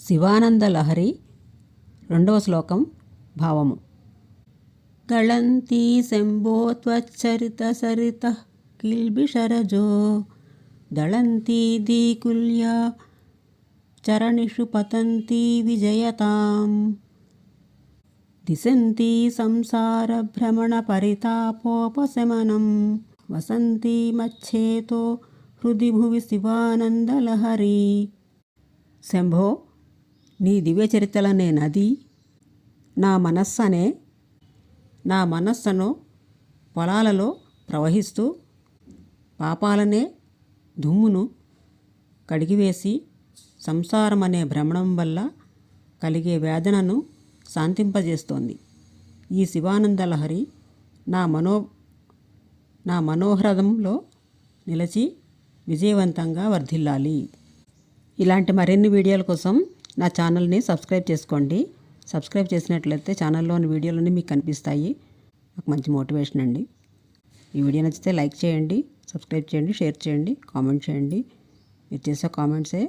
శివానంద లహరి రెండవ శ్లోకం భావము. గళంతి శంభో త్వచ్చరిత సరిత కిల్బిషరజో దళంతి దీకుల్య చరణిషు పతంతి విజయతాం దిశంతి సంసార భ్రమణ పరితాపోపశమనం వసంతి మచ్చేతో హృది భువి శివానందలహరి. శంభో, నీ దివ్యచరితలనే నది నా మనస్సును పొలాలలో ప్రవహిస్తూ పాపాలనే దుమ్మును కడిగివేసి సంసారమనే భ్రమణం వల్ల కలిగే వేదనను శాంతింపజేస్తోంది. ఈ శివానందలహరి నా మనోహృదంలో నిలిచి విజయవంతంగా వర్ధిల్లాలి. ఇలాంటి మరిన్ని వీడియోల కోసం నా ఛానల్ని సబ్స్క్రైబ్ చేసుకోండి. సబ్స్క్రైబ్ చేసినట్లయితే ఛానల్లోని వీడియోలన్నీ మీకు కనిపిస్తాయి. నాకు మంచి మోటివేషన్ అండి. ఈ వీడియో నచ్చితే లైక్ చేయండి, సబ్స్క్రైబ్ చేయండి, షేర్ చేయండి, కామెంట్ చేయండి. మీరు చేసే కామెంట్సే